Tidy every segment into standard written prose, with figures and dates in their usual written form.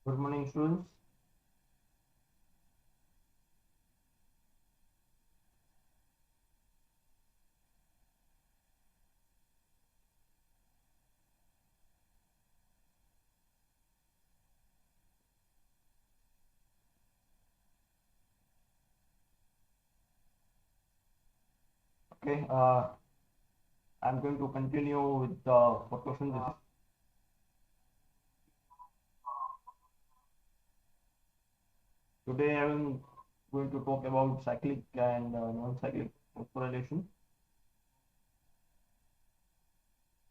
Good morning, students. Okay, I'm going to continue with the photosynthesis. Today, I'm going to talk about cyclic and non-cyclic phosphorylation,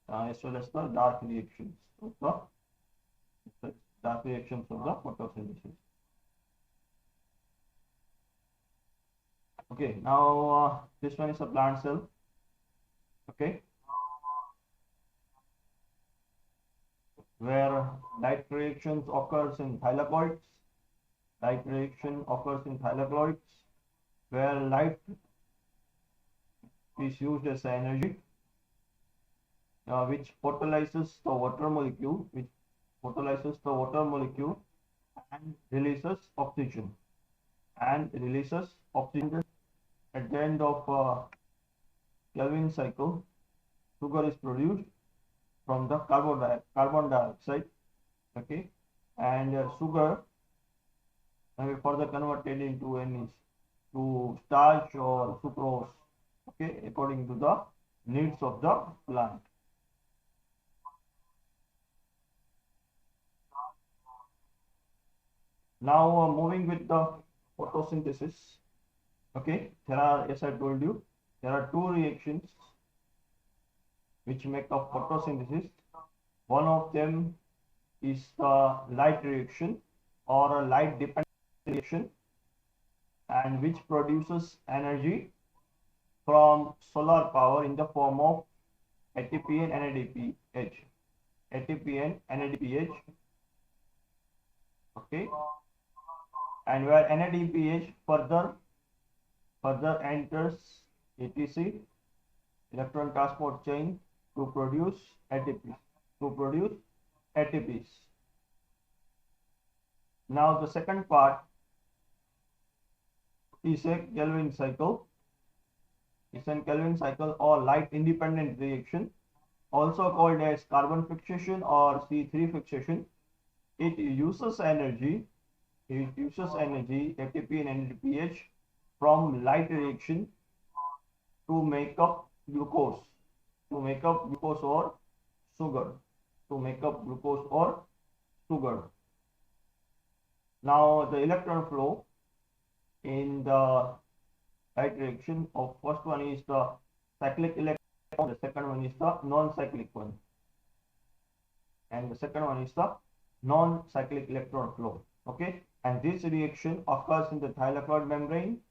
as well as the dark reactions of the photosynthesis. Okay, now this one is a plant cell. Okay, where light reactions occurs in thylakoids. Light reaction occurs in thylakoids, where light is used as energy, which photolyzes the water molecule, and releases oxygen. At the end of Kelvin cycle, sugar is produced from the carbon dioxide. Okay, and sugar may be further converted into to starch or sucrose. Okay, according to the needs of the plant. Now moving with the photosynthesis. Okay, as I told you, there are two reactions which make up photosynthesis. One of them is the light reaction or a light dependent reaction, and which produces energy from solar power in the form of ATP and NADPH. Okay, and where NADPH further enters ETC, electron transport chain, to produce ATPs. Now the second part is a Kelvin cycle. It's a Kelvin cycle or light independent reaction, also called as carbon fixation or C3 fixation. It uses energy ATP and NADPH from light reaction to make up glucose or sugar. Now the electron flow in the right direction of first one is the cyclic electron, the second one is the non-cyclic one, and the second one is the non-cyclic electron flow. Okay, and this reaction occurs in the thylakoid membrane.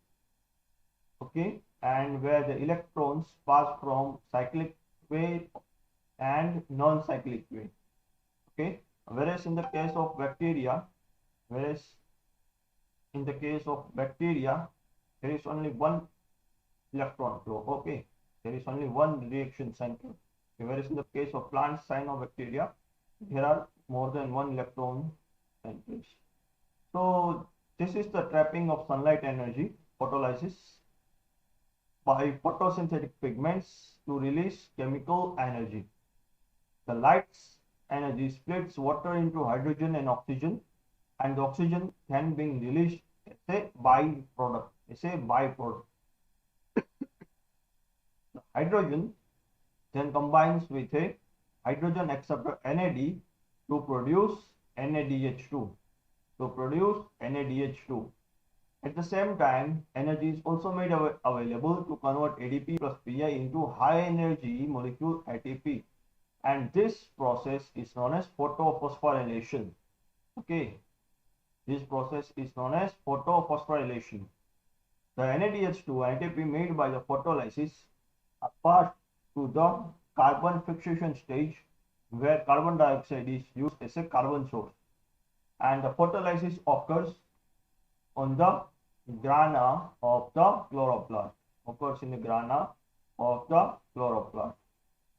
Okay, and where the electrons pass from cyclic way and non-cyclic way. Okay, whereas in the case of bacteria, there is only one electron flow. Okay, there is only one reaction center. Okay, whereas in the case of plants, cyanobacteria, there are more than one electron centers. So this is the trapping of sunlight energy, photolysis, by photosynthetic pigments to release chemical energy. The light's energy splits water into hydrogen and oxygen, and the oxygen can be released as a byproduct. The hydrogen then combines with a hydrogen acceptor NAD to produce NADH2. At the same time, energy is also made available to convert ADP plus Pi into high energy molecule ATP, and this process is known as photophosphorylation. Okay, this process is known as photophosphorylation. The NADH2 ATP made by the photolysis are passed to the carbon fixation stage, where carbon dioxide is used as a carbon source, and the photolysis occurs on the grana of the chloroplast.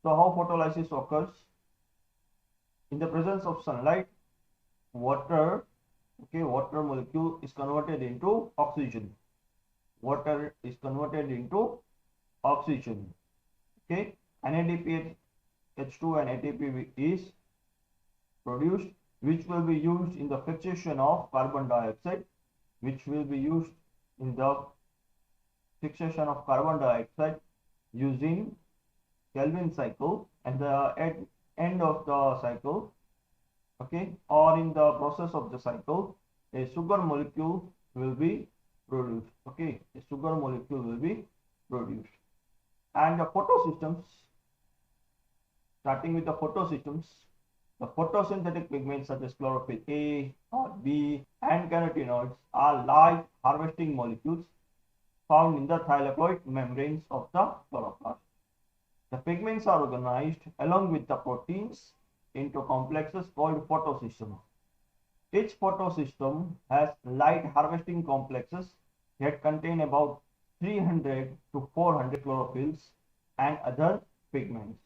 So how photolysis occurs? In the presence of sunlight, water Okay, water molecule is converted into oxygen. Water is converted into oxygen. Okay, NADPH H2 and ATP is produced, which will be used in the fixation of carbon dioxide, which will be used in the fixation of carbon dioxide using Kelvin cycle, and at end of the cycle, okay, or in the process of the cycle, a sugar molecule will be produced. Okay, a sugar molecule will be produced. And the photosystems, starting with the photosystems, the photosynthetic pigments such as chlorophyll A or B and carotenoids are light harvesting molecules found in the thylakoid membranes of the chloroplast. The pigments are organized along with the proteins into complexes called photosystems. Each photosystem has light harvesting complexes that contain about 300 to 400 chlorophylls and other pigments.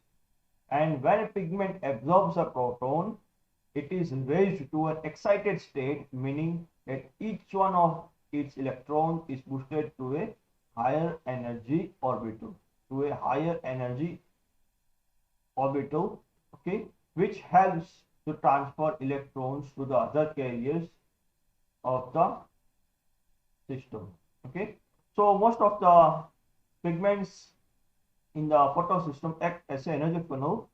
And when a pigment absorbs a proton, it is raised to an excited state, meaning that each one of its electrons is boosted to a higher energy orbital, okay, which helps to transfer electrons to the other carriers of the system. Okay, so most of the pigments in the photosystem act as an energy funnel,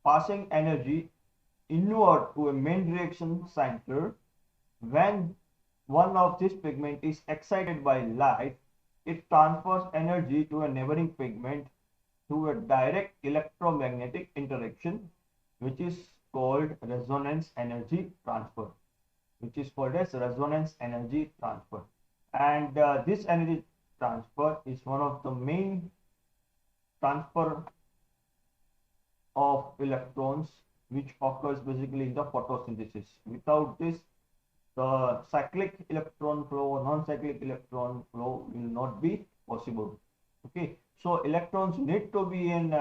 passing energy inward to a main reaction center. When one of these pigment is excited by light, it transfers energy to a neighboring pigment through a direct electromagnetic interaction, which is called resonance energy transfer. And this energy transfer is one of the main transfer of electrons which occurs basically in the photosynthesis. Without this, the cyclic electron flow or non-cyclic electron flow will not be possible. Okay, so electrons need to be in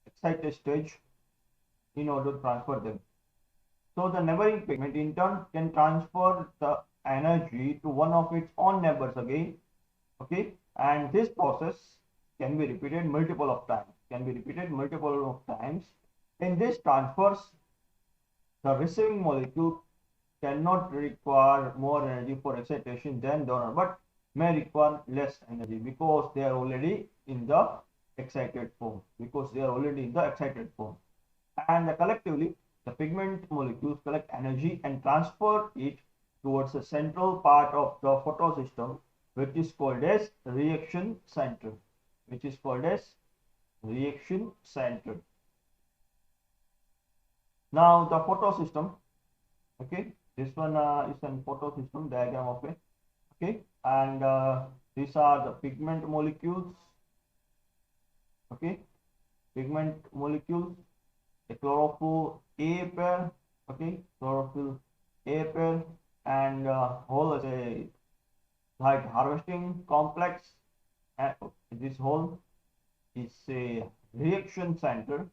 excited stage in order to transfer them. So the neighboring pigment in turn can transfer the energy to one of its own neighbors again. Okay, and this process can be repeated multiple of times. In this transfers, the receiving molecule cannot require more energy for excitation than donor, but may require less energy because they are already in the excited form. And collectively, the pigment molecules collect energy and transfer it towards the central part of the photosystem, which is called as reaction center. Now the photosystem, okay, this one is a photosystem diagram of it. Okay, and these are the pigment molecules. Okay, pigment molecules, a chlorophyll A pair. Okay, chlorophyll A pair, and whole is a light harvesting complex. And this whole is a reaction center.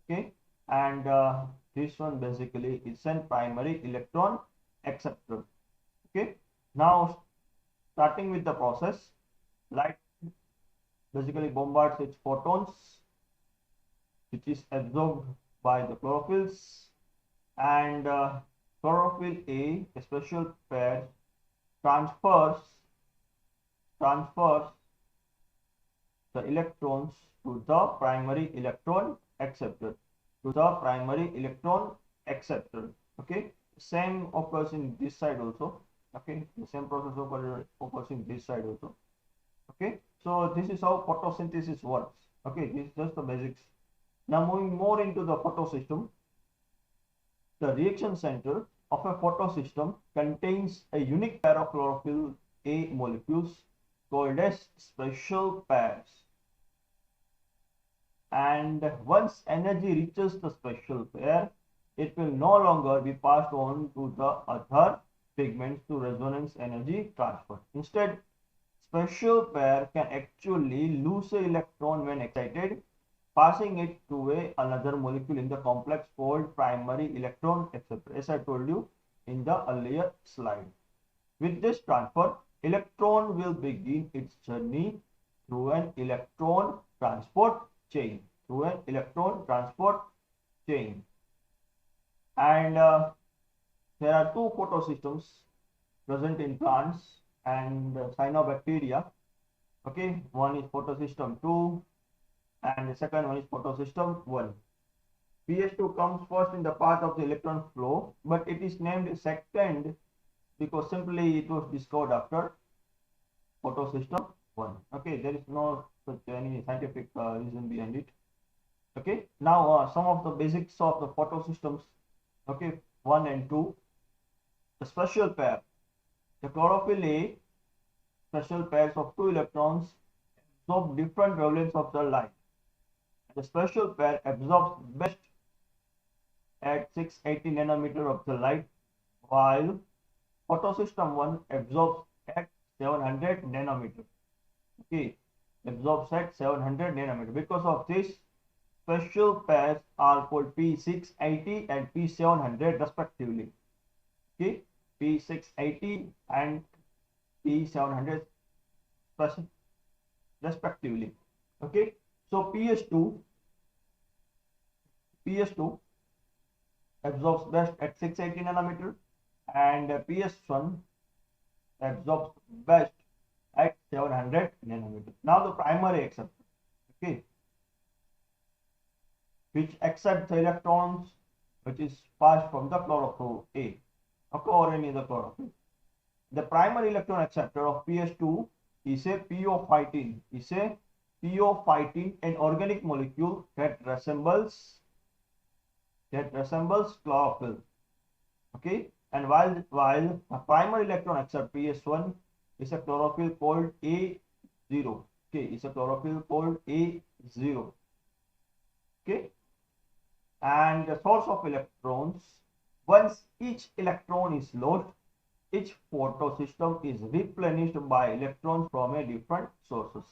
Okay, and this one basically is a primary electron acceptor. Okay, now starting with the process, light basically bombards its photons, which is absorbed by the chlorophylls, and chlorophyll A, a special pair, transfers the electrons to the primary electron acceptor. Okay, same occurs in this side also. Okay, the same process occurs in this side also. Okay, so this is how photosynthesis works. Okay, this is just the basics. Now moving more into the photosystem, the reaction center of a photosystem contains a unique pair of chlorophyll A molecules called as special pairs. And once energy reaches the special pair, it will no longer be passed on to the other pigments to resonance energy transfer. Instead, special pair can actually lose an electron when excited passing it to another molecule in the complex called primary electron acceptor, as I told you in the earlier slide. With this transfer, electron will begin its journey through an electron transport chain. And there are two photosystems present in plants and cyanobacteria. Okay, one is photosystem 2 and the second one is photosystem 1. PS2 comes first in the path of the electron flow, but it is named second because simply it was discovered after photosystem 1. Okay, there is no such any scientific reason behind it. Okay, now some of the basics of the photosystems. Okay, 1 and 2. The special pair. The chlorophyll A special pairs of two electrons absorb different wavelengths of the light. The special pair absorbs best at 680 nanometer of the light, while photosystem 1 absorbs at 700 nanometer. Okay, absorbs at 700 nanometer. Because of this, special pairs are called P680 and P700 respectively. Okay, P680 and P700 respectively. Okay, so PS2 absorbs best at 680 nanometer and PS1 absorbs best at 700 nanometer. Now the primary acceptor, okay, which accepts the electrons which is passed from the chlorophyll A, okay, or any other chlorophyll. The primary electron acceptor of PS2 is a pyophytin, an organic molecule that resembles chlorophyll. Okay, and while a primary electron acceptor PS1 is a chlorophyll called A0. Okay, is a chlorophyll called A0. Okay, and the source of electrons. Once each electron is lost, each photosystem is replenished by electrons from a different sources.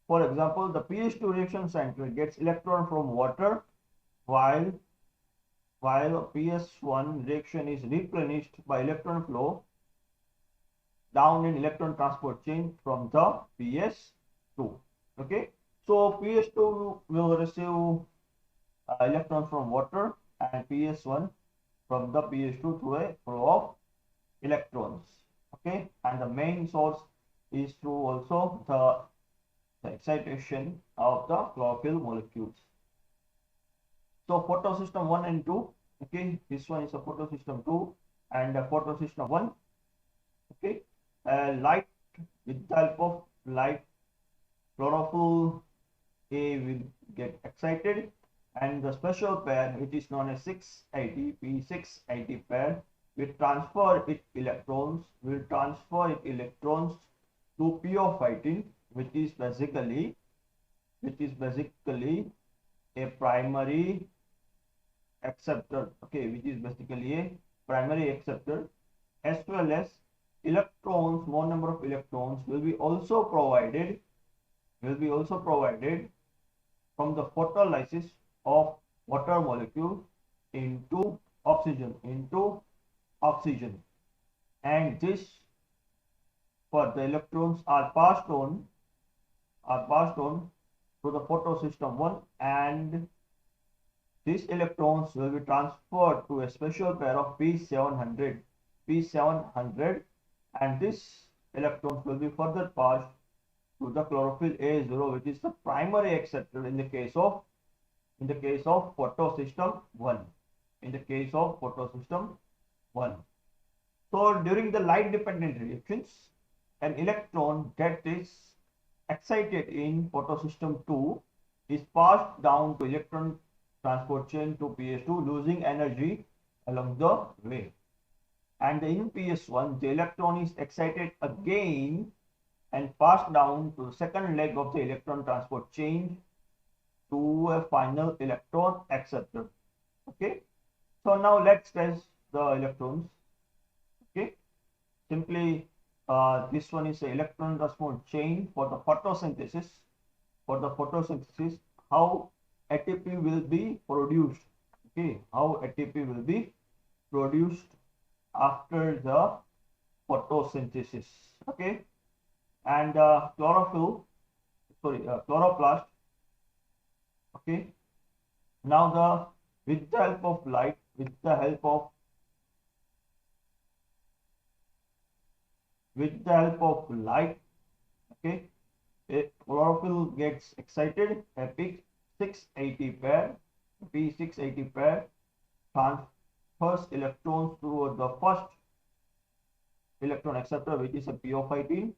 For example, the PS2 reaction center gets electron from water, while PS1 reaction is replenished by electron flow down in electron transport chain from the PS2. Okay, so PS2 will receive electrons from water and PS1 from the PS2 through a flow of electrons. Okay, and the main source is through also the excitation of the chlorophyll molecules. So photosystem 1 and 2, okay, this one is a photosystem 2 and a photosystem 1. Okay, light, with the help of light, chlorophyll A will get excited, and the special pair which is known as P680 pair will transfer its electrons to pyophytin, which is basically a primary acceptor. Okay, which is basically a primary acceptor, as well as electrons, more number of electrons will be also provided from the photolysis of water molecule into oxygen, and this for the electrons are passed on to the photosystem 1, and these electrons will be transferred to a special pair of P700, and this electrons will be further passed to the chlorophyll A0, which is the primary acceptor in the case of photosystem 1. So during the light dependent reactions, an electron that is excited in photosystem 2 is passed down to electron transport chain to PS2, losing energy along the way. And in PS1, the electron is excited again and passed down to the second leg of the electron transport chain to a final electron acceptor. Okay, so now let's test the electrons. Okay, simply this one is the electron transport chain for the photosynthesis. how ATP will be produced. Okay, how ATP will be produced after the photosynthesis. Okay, and chloroplast. Okay, now with the help of light, okay, chlorophyll gets excited. A P680 pair, P680 pair transfers electrons through the first electron acceptor, which is a PO15,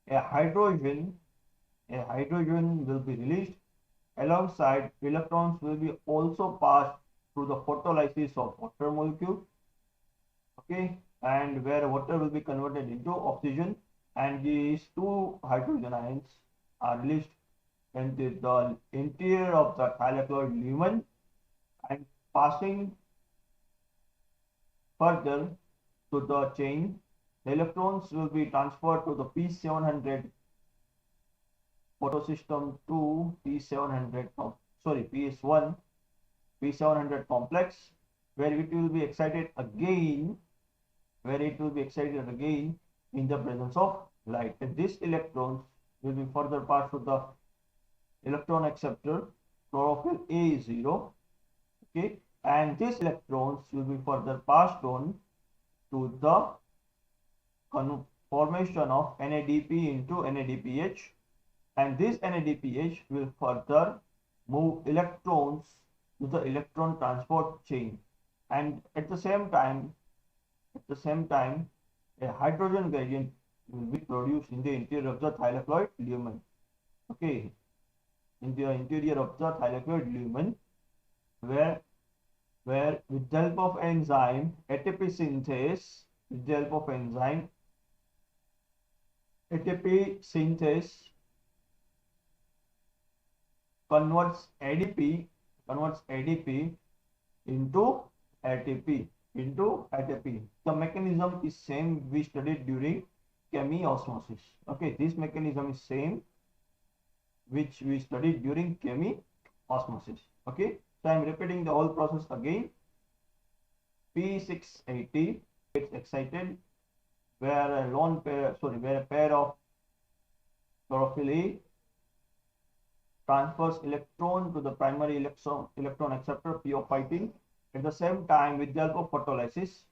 a hydrogen will be released. Alongside, electrons will be also passed through the photolysis of water molecule. Okay, and where water will be converted into oxygen, and these two hydrogen ions are released into the interior of the thylakoid lumen, and passing further to the chain, the electrons will be transferred to the P700 photosystem II PS1 P700 complex, where it will be excited again in the presence of light, and these electrons will be further passed to the electron acceptor chlorophyll A0. Okay, and these electrons will be further passed on to the formation of NADP into NADPH, and this NADPH will further move electrons to the electron transport chain, and at the same time a hydrogen gradient will be produced in the interior of the thylakoid lumen. Okay, in the interior of the thylakoid lumen, where with the help of enzyme ATP synthase, converts ADP into ATP. The mechanism is same we studied during chemiosmosis. Okay, this mechanism is same which we studied during chemiosmosis. Okay, so I am repeating the whole process again. P680 gets excited where a pair of chlorophyll A transfers electron to the primary electron acceptor PO15. At the same time, with the help of photolysis,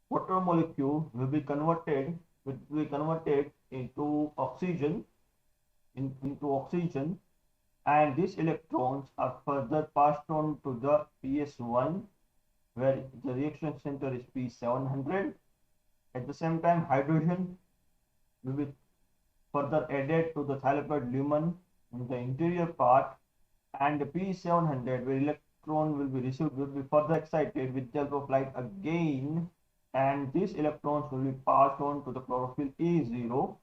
water molecule will be converted into oxygen, and these electrons are further passed on to the PS1, where the reaction center is P700. At the same time, hydrogen will be further added to the thylakoid lumen in the interior part, and the P700, where electron will be further excited with the help of light again, and these electrons will be passed on to the chlorophyll A0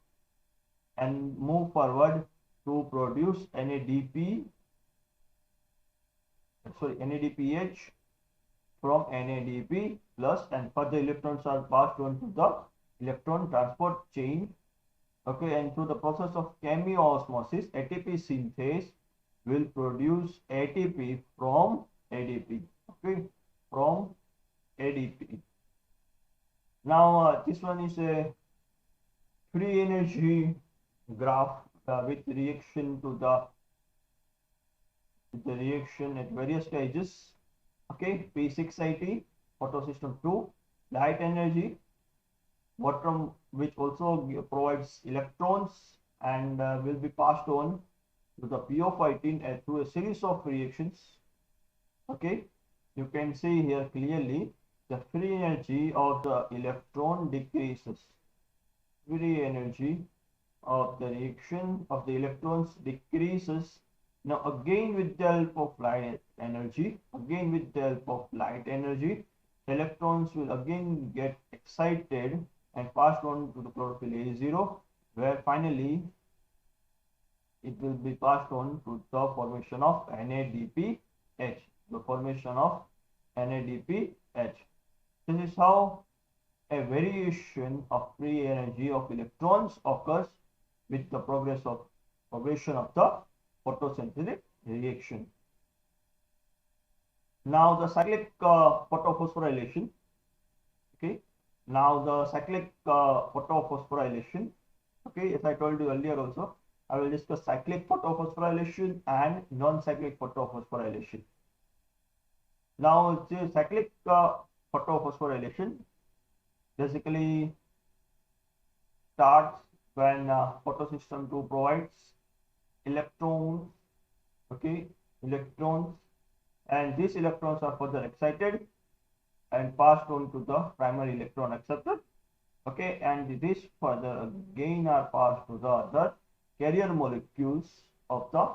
and move forward to produce NADPH from NADP plus, and further electrons are passed on to the electron transport chain. Okay, and through the process of chemiosmosis, ATP synthase will produce ATP from ADP. Okay, from ADP. Now this one is a free energy graph with reaction at various stages. Okay, P680 photosystem II, light energy, water which also provides electrons, and will be passed on to the PO15 through a series of reactions. Okay, you can see here clearly the free energy of the electron decreases. Free energy of the reaction of the electrons decreases. Now again with the help of light energy, electrons will again get excited and passed on to the chlorophyll A0, where finally it will be passed on to the formation of NADPH. This is how a variation of free energy of electrons occurs with the progress of progression of the photosynthetic reaction. Now the cyclic photophosphorylation. Okay. Now the cyclic photophosphorylation. Okay, as I told you earlier also, I will discuss cyclic photophosphorylation and non-cyclic photophosphorylation. Now the cyclic photophosphorylation basically starts when photosystem 2 provides electrons, okay, electrons, and these electrons are further excited and passed on to the primary electron acceptor, okay, and this further again are passed to the other carrier molecules of the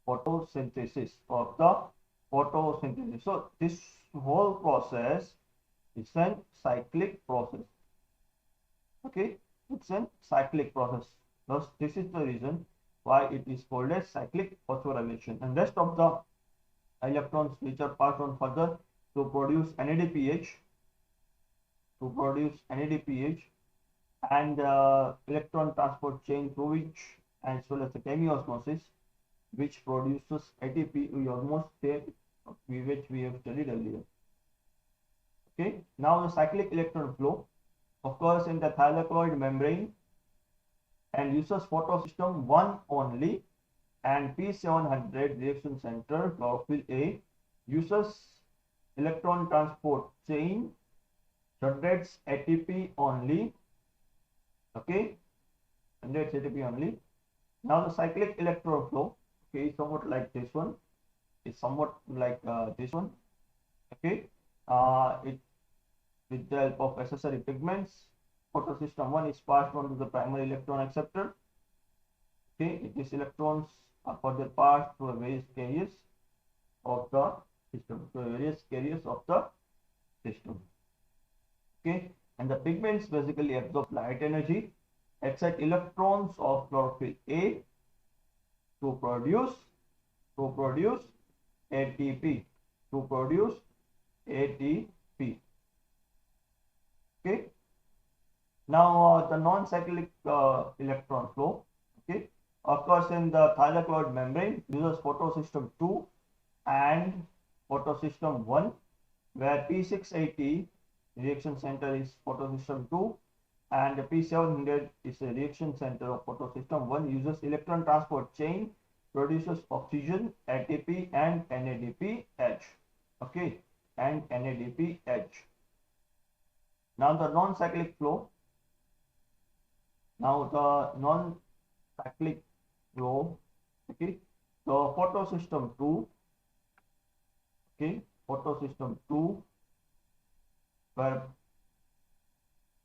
photosynthesis So this whole process is a cyclic process. Okay, it's a cyclic process. Thus, this is the reason why it is called as cyclic phosphorylation. And rest of the electrons which are passed on further to produce NADPH, and electron transport chain through which, as well as the chemiosmosis, which produces ATP, we almost said, which we have studied earlier. Okay, now the cyclic electron flow occurs in the thylakoid membrane and uses photosystem 1 only, and P700 reaction center chlorophyll A uses electron transport chain, generates ATP only. Okay, generates ATP only. Now the cyclic electron flow, okay, is somewhat like this one. It's somewhat like this one. Okay, it with the help of accessory pigments, photosystem 1 is passed on to the primary electron acceptor. Okay, these electrons are further passed to various carriers of the system. Okay, and the pigments basically absorb light energy, excite electrons of chlorophyll A to produce ATP. Okay. Now the non-cyclic electron flow, okay, occurs in the thylakoid membrane, uses photosystem 2 and photosystem 1, where P680 reaction center is photosystem 2 and P700 is a reaction center of photosystem 1, uses electron transport chain, produces oxygen, ATP and NADPH. Okay, and NADPH. Now the non-cyclic flow. Okay, so photosystem 2, okay, where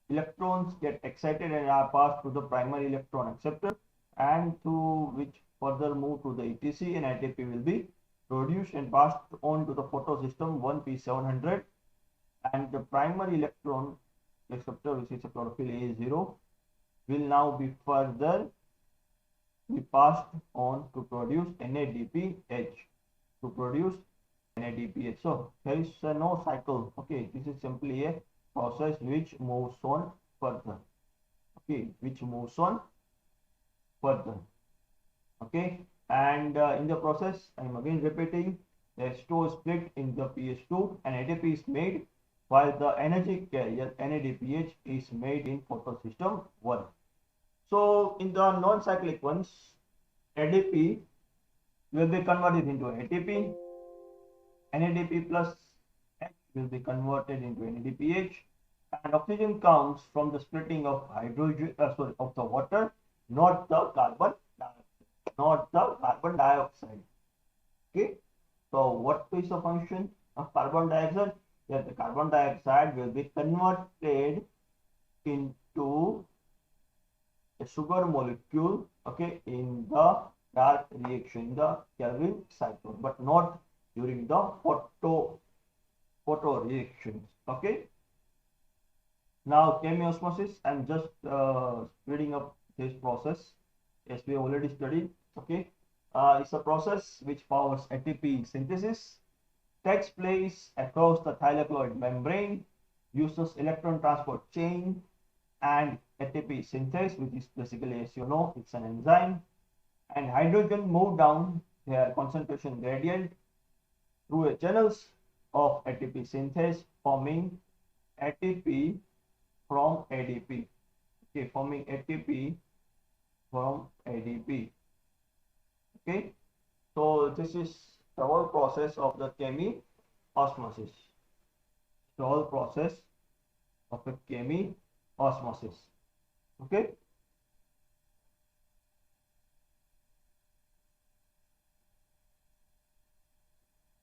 electrons get excited and are passed to the primary electron acceptor, and through which further move to the ETC, and ATP will be produced and passed on to the photosystem 1 P700, and the primary electron acceptor, which is a chlorophyll A0, will now be further be passed on to produce NADPH. So there is no cycle. Okay, this is simply a process which moves on further. Okay, Okay, and in the process, I am again repeating, the H2 is split in the PH2 and ATP is made, while the energy carrier NADPH is made in photosystem 1. So in the non-cyclic ones, ADP will be converted into ATP, NADP plus H will be converted into NADPH, and oxygen comes from the splitting of hydrogen, of the water, not the carbon dioxide. Okay, so what is the function of carbon dioxide? That the carbon dioxide will be converted into a sugar molecule, okay, in the dark reaction, the Calvin cycle, but not during the photo reactions. Okay, now chemiosmosis, I'm just speeding up this process as we already studied. Okay, it's a process which powers ATP synthesis, takes place across the thylakoid membrane, uses electron transport chain and ATP synthase, which is basically, as you know, it's an enzyme. and hydrogen move down their concentration gradient through a channels of ATP synthesis, forming ATP from ADP. Okay, forming ATP from ADP. Okay, so this is the whole process of the chemiosmosis. The whole process of a chemiosmosis. Okay.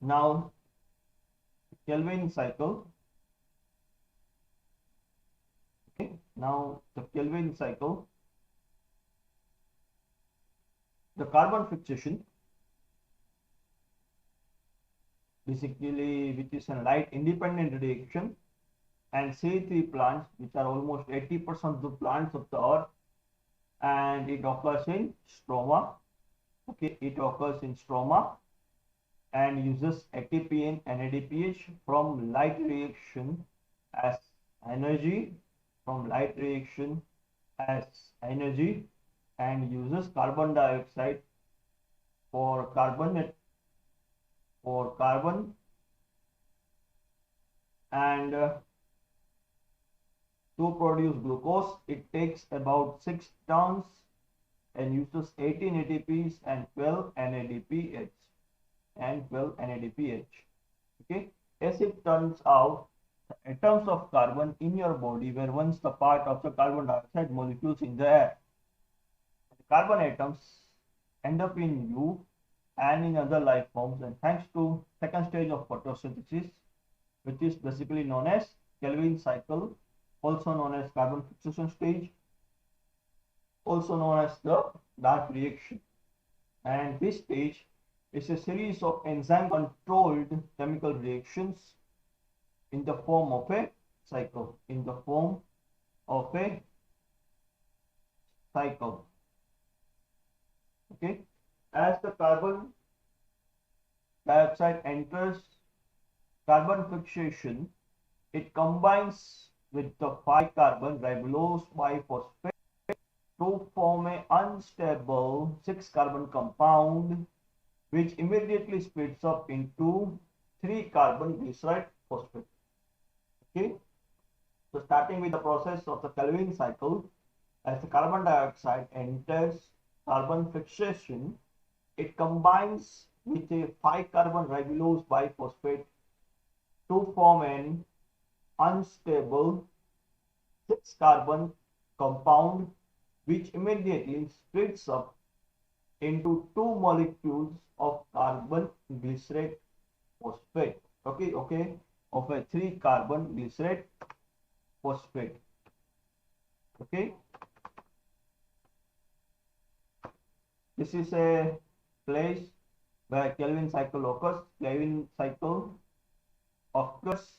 Now, Kelvin cycle. Okay. Now, the Kelvin cycle. The carbon fixation, basically, which is a light independent reaction, and C3 plants, which are almost 80% of the plants of the earth, and it occurs in stroma. Okay, it occurs in stroma and uses ATP and NADPH from light reaction as energy, and uses carbon dioxide for carbon and to produce glucose it takes about 6 tons and uses 18 ATPs and 12 NADPH. Okay, as it turns out, the atoms of carbon in your body were once the part of the carbon dioxide molecules in the air. The carbon atoms end up in you and in other life forms, and thanks to second stage of photosynthesis, which is basically known as Kelvin cycle, also known as carbon fixation stage, also known as the dark reaction. And this stage is a series of enzyme controlled chemical reactions in the form of a cycle. Okay, as the carbon dioxide enters carbon fixation, it combines with the 5-carbon ribulose biphosphate to form an unstable 6-carbon compound, which immediately splits up into 3-carbon glyceride phosphate. Okay, so starting with the process of the Kelvin cycle, as the carbon dioxide enters carbon fixation, it combines with a 5-carbon ribulose biphosphate to form an unstable 6-carbon compound, which immediately splits up into 2 molecules of carbon glycerate phosphate. Okay, of a 3-carbon glycerate phosphate. Okay, this is a place where Kelvin cycle occurs. Kelvin cycle occurs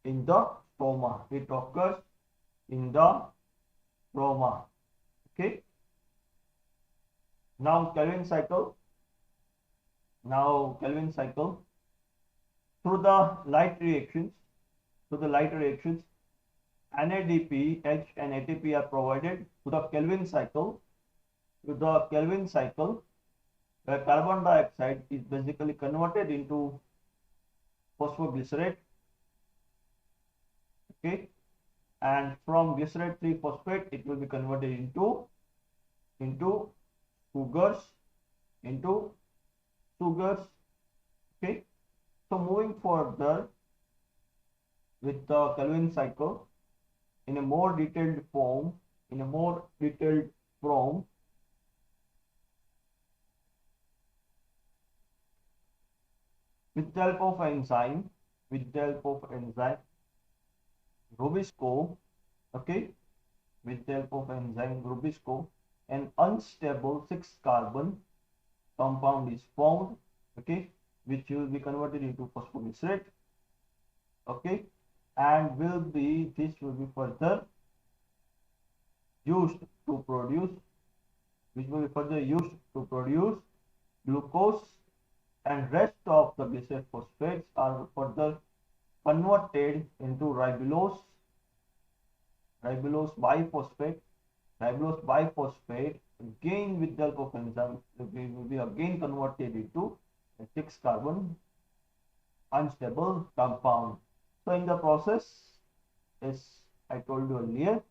in the stroma. It occurs in the stroma. Okay. Now Kelvin cycle. Through the light reactions, NADP, H and ATP are provided to the Kelvin cycle. Where carbon dioxide is basically converted into phosphoglycerate. Okay, and from glycerate 3-phosphate it will be converted into sugars. Okay, so moving further with the Kelvin cycle in a more detailed form, with the help of enzyme Rubisco. Okay, with the help of enzyme Rubisco, an unstable 6-carbon compound is formed. Okay, which will be converted into phosphoglycerate. Okay, and this will be further used to produce glucose, and rest of the glycerate phosphates are further converted into ribulose biphosphate ribose biphosphate again with the help of enzyme will be again converted into a 6 carbon unstable compound. So in the process, as I told you earlier,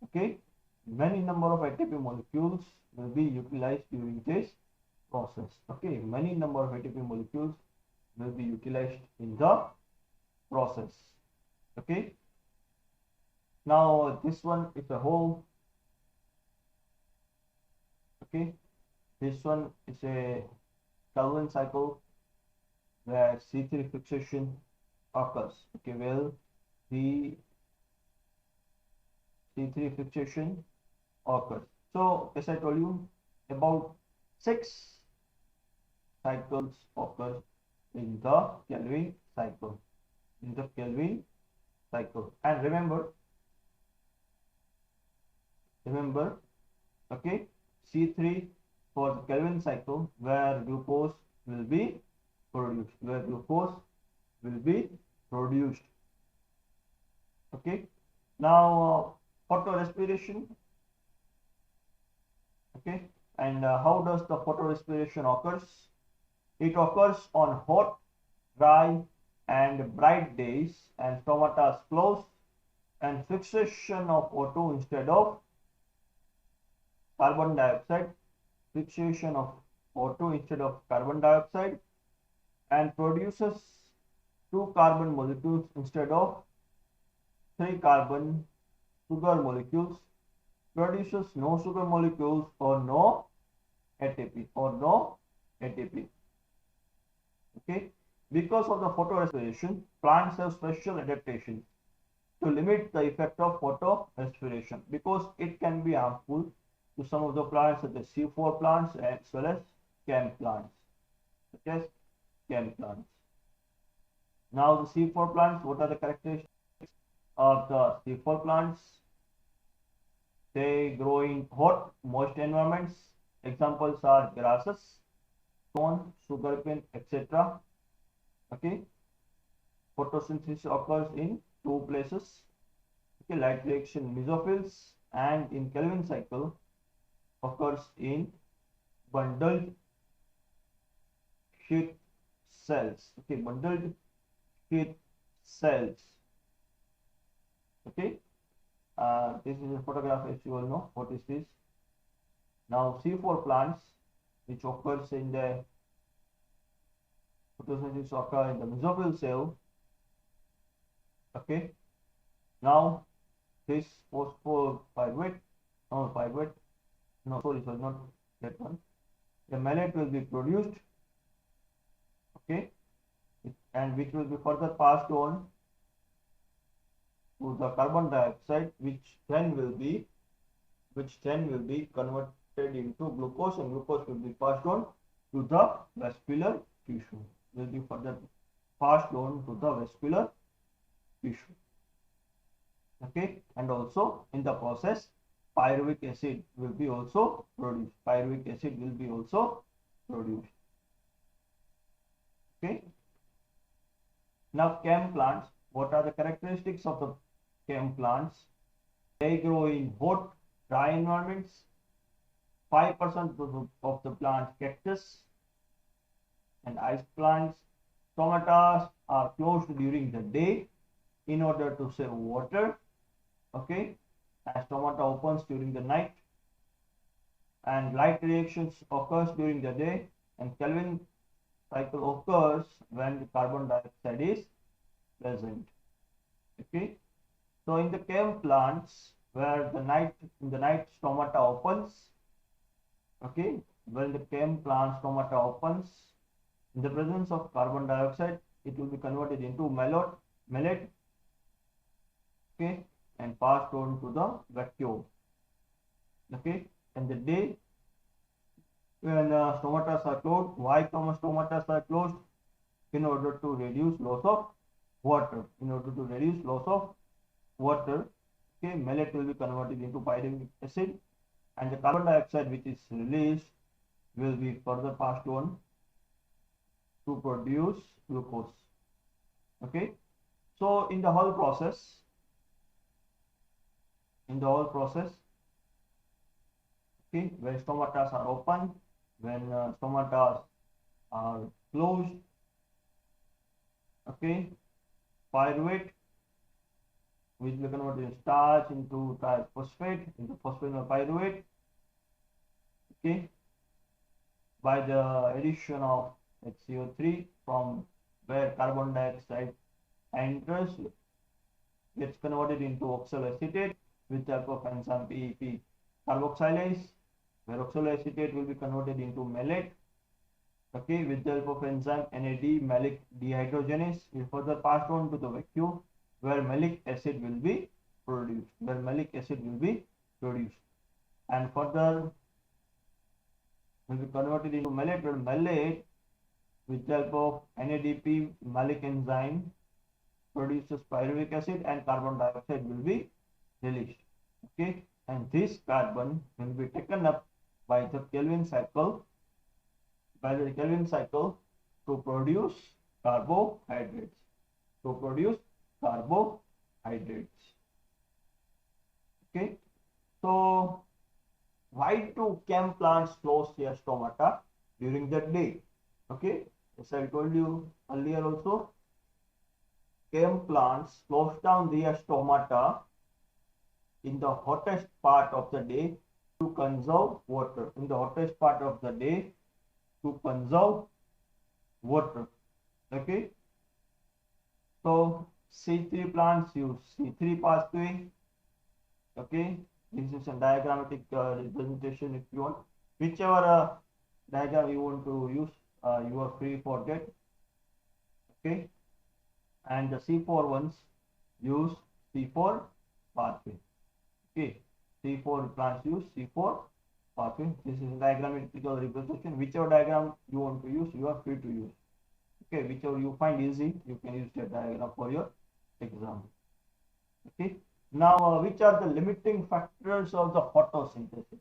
okay, many number of ATP molecules will be utilized during this process. Okay, many number of ATP molecules will be utilized in the process. Okay, now this one is a whole. Okay, this one is a Calvin cycle where C3 fixation occurs. Okay, well, the C3 fixation occurs. So as I told you, about 6 cycles occur in the Calvin cycle. In the Calvin cycle, and remember, okay, C3 for the Calvin cycle where glucose will be produced. Okay. Now photorespiration. Okay, and how does the photorespiration occurs? It occurs on hot, dry, and bright days, and stomata is closed, and fixation of O2 instead of carbon dioxide, and produces 2 carbon molecules instead of 3 carbon sugar molecules, produces no sugar molecules or no ATP. Okay, because of the photorespiration, plants have special adaptation to limit the effect of photorespiration, because it can be harmful to some of the plants such as C4 plants as well as chem plants. Now the C4 plants, what are the characteristics of the C4 plants? They grow in hot, moist environments. Examples are grasses, corn, sugarcane, etc. Okay. Photosynthesis occurs in 2 places. Okay, light reaction mesophils, and in Calvin cycle occurs in bundled sheath cells. Okay, bundled sheath cells. Okay, this is a photograph, as you all know what is this. Now C4 plants, which occurs in the photosynthesis occur in the mesophyll cell. Okay, now this phosphopyruvate, not that one. The malate will be produced. Okay, and which will be further passed on to the carbon dioxide, which then will be converted into glucose, and glucose will be passed on to the vascular tissue. Okay, and also in the process, pyruvic acid will be also produced. Okay. Now chem plants, what are the characteristics of the chem plants? They grow in hot, dry environments. 5% of the plant cactus and ice plants. Stomata are closed during the day in order to save water. Okay, as stomata opens during the night, and light reactions occurs during the day, and Calvin cycle occurs when the carbon dioxide is present. Okay, so in the chem plants where in the night stomata opens. Okay, when the chem plant stomata opens, in the presence of carbon dioxide, it will be converted into malate. Okay, and passed on to the vacuole. Okay, and the day when stomata are closed, why stomata are closed? In order to reduce loss of water. Okay, malate will be converted into pyruvic acid, and the carbon dioxide which is released will be further passed on to produce glucose. Okay, so in the whole process, Okay, when stomata are open, when stomata are closed. Okay, pyruvate, which we convert in starch into triphosphate, into phosphoryl pyruvate. Okay, by the addition of HCO3 from where carbon dioxide enters, gets converted into oxaloacetate with the help of enzyme PEP carboxylase, where oxaloacetate will be converted into malate. Okay, with the help of enzyme NAD malic dehydrogenase will further passed on to the vacuum where malic acid will be produced. And further will be converted into malate, where malate with the help of NADP malic enzyme produces pyruvic acid and carbon dioxide will be released. Okay, and this carbon will be taken up by the Kelvin cycle to produce carbohydrates. Okay, so why do chem plants close their stomata during the day? Okay, as I told you earlier also, chem plants close down their stomata in the hottest part of the day to conserve water. Okay, so C3 plants use C3 pathway. Okay, this is a diagrammatic representation if you want. Whichever diagram you want to use, you are free for that. Okay, and the C4 ones use C4 pathway. Okay, C4 plants use C4 pathway. This is a diagrammatical representation. Whichever diagram you want to use, you are free to use. Okay, whichever you find easy, you can use that diagram for your exam. Okay, now which are the limiting factors of the photosynthesis?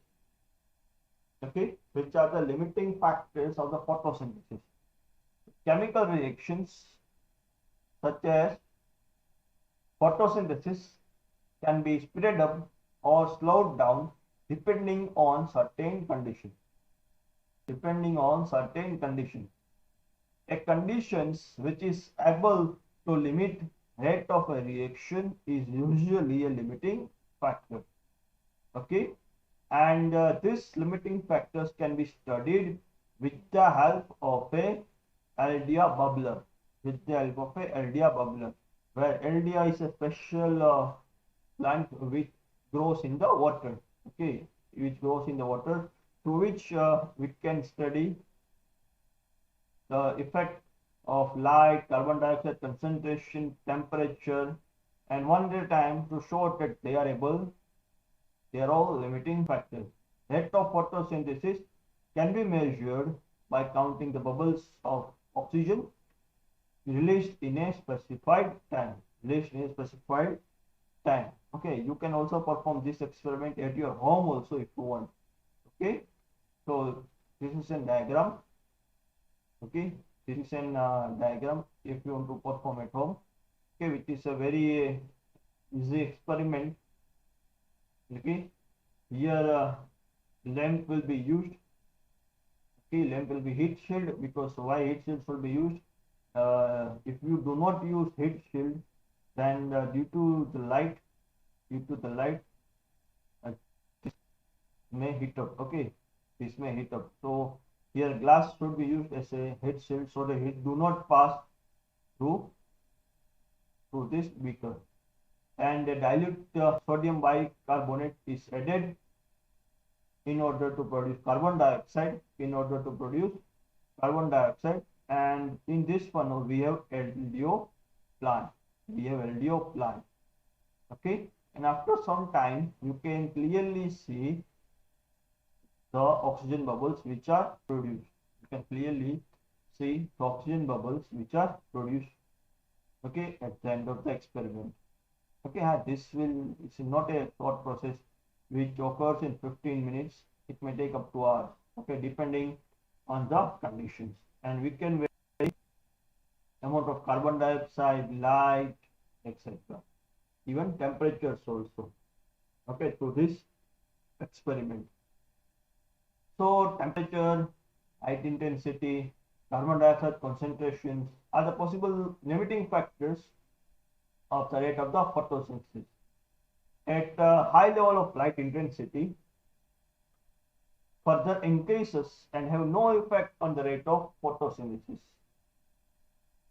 Okay, which are the limiting factors of the photosynthesis? Chemical reactions such as photosynthesis can be speeded up or slowed down depending on certain conditions. A conditions which is able to limit rate of a reaction is usually a limiting factor. Okay, and this limiting factors can be studied with the help of a Elodea Bubbler. Where Elodea is a special plant which grows in the water. Okay, through which we can study the effect of light, carbon dioxide concentration, temperature, and one at a time to show that they are all limiting factors. Rate of photosynthesis can be measured by counting the bubbles of oxygen released in a specified time. Okay, you can also perform this experiment at your home also if you want. Okay, so this is a diagram. Okay, this is an diagram if you want to perform at home. Okay, which is a very easy experiment. Okay, here lamp will be used. Okay, lamp will be heat shield. Because why heat shields will be used? If you do not use heat shield, then due to the light, this may heat up. Okay, this may heat up. So here glass should be used as a heat shield so the heat do not pass through this beaker. And a dilute sodium bicarbonate is added in order to produce carbon dioxide. And in this funnel we have LDO plant. Okay, and after some time you can clearly see the oxygen bubbles which are produced. Okay, at the end of the experiment. Okay, this is not a short process which occurs in 15 minutes. It may take up to hours. Okay, depending on the conditions, and we can vary amount of carbon dioxide, light, etc. Even temperatures also. Okay, through this experiment. So temperature, light intensity, carbon dioxide concentrations are the possible limiting factors of the rate of the photosynthesis. At a high level of light intensity, further increases and have no effect on the rate of photosynthesis.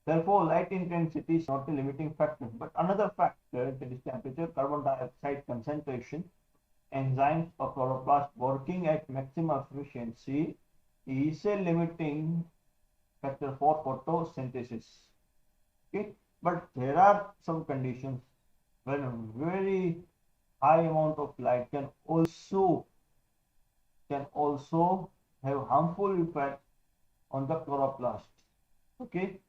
Therefore, light intensity is not the limiting factor, but another factor, that is temperature, carbon dioxide concentration, enzymes or chloroplast working at maximum efficiency is a limiting factor for photosynthesis. Okay, but there are some conditions when very high amount of light can also have harmful effect on the chloroplast. Okay,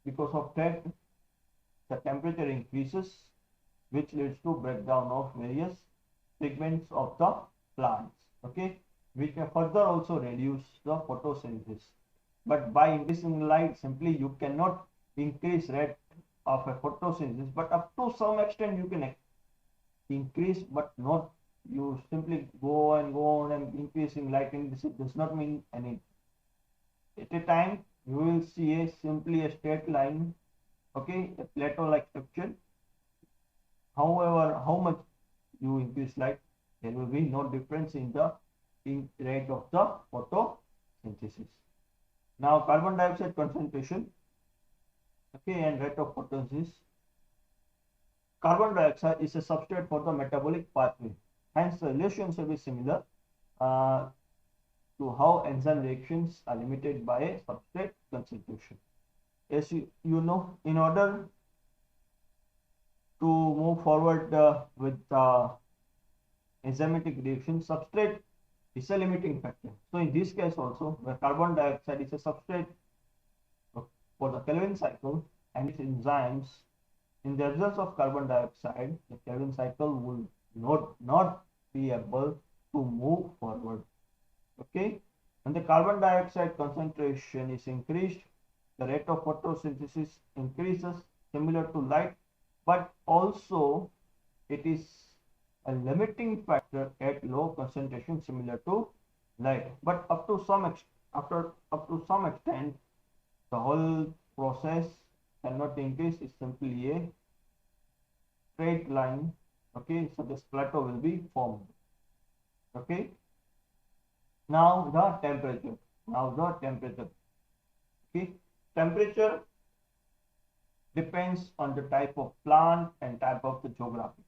because of that the temperature increases, which leads to breakdown of various pigments of the plants. Okay, which may further also reduce the photosynthesis. But by increasing light, simply you cannot increase rate of a photosynthesis, but up to some extent you can increase, but not you simply go on and increasing light intensity does not mean anything. At a time you will see simply a straight line, okay, a plateau like structure. However, how much you increase light, there will be no difference in the rate of the photosynthesis. Now carbon dioxide concentration, okay, and rate of photosynthesis. Carbon dioxide is a substrate for the metabolic pathway. Hence, the relationship is similar to how enzyme reactions are limited by a substrate concentration. As you know, in order to move forward with enzymatic reaction, substrate is a limiting factor. So in this case also, where carbon dioxide is a substrate for the Calvin cycle and its enzymes, in the absence of carbon dioxide, the Calvin cycle will not be able to move forward. Okay, when the carbon dioxide concentration is increased, the rate of photosynthesis increases similar to light, but also it is a limiting factor at low concentration similar to light. But up to some extent, the whole process cannot increase. It's simply a straight line. Okay, so this plateau will be formed. Okay. Now the temperature. Okay, temperature depends on the type of plant and type of the geography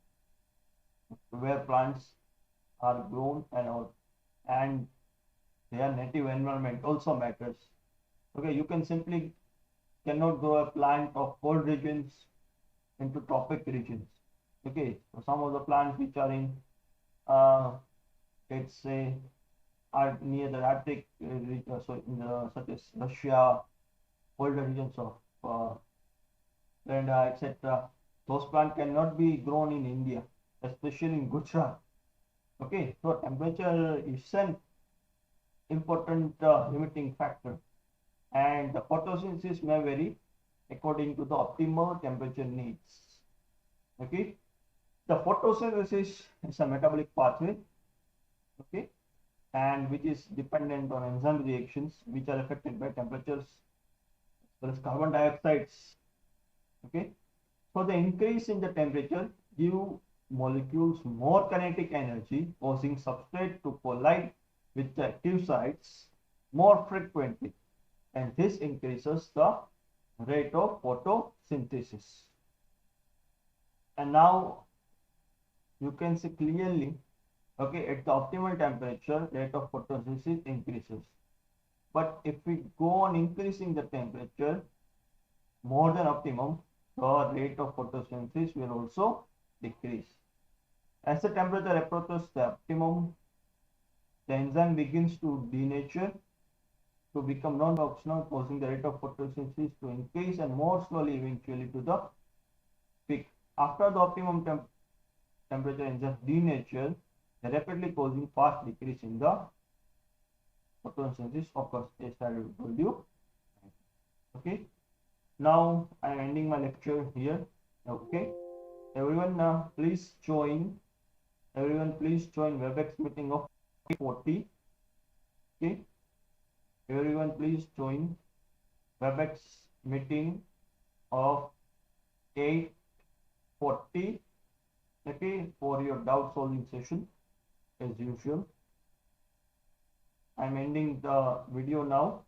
where plants are grown and their native environment also matters. Okay, you cannot grow a plant of cold regions into tropic regions. Okay, so some of the plants which are in let's say are near the Arctic so in such as Russia, colder regions of Canada, etc. Those plants cannot be grown in India, especially in Gujarat. Okay, so temperature is an important limiting factor, and the photosynthesis may vary according to the optimal temperature needs. Okay, the photosynthesis is a metabolic pathway. Okay, and which is dependent on enzyme reactions which are affected by temperatures as well as carbon dioxides. Okay, so the increase in the temperature give molecules more kinetic energy, causing substrate to collide with the active sites more frequently, and this increases the rate of photosynthesis. And now you can see clearly, okay, at the optimal temperature, rate of photosynthesis increases. But if we go on increasing the temperature more than optimum, the rate of photosynthesis will also decrease. As the temperature approaches the optimum, the enzyme begins to denature to become non-functional, causing the rate of photosynthesis to increase and more slowly eventually to the peak. After the optimum temperature enzymes denature, they rapidly causing fast decrease in the photosynthesis occurs, as I told you. Okay. Now I am ending my lecture here. Okay. Everyone, please join. Webex meeting of 40. Okay, everyone please join Webex meeting of 8:40, okay, for your doubt solving session as usual. I'm ending the video now.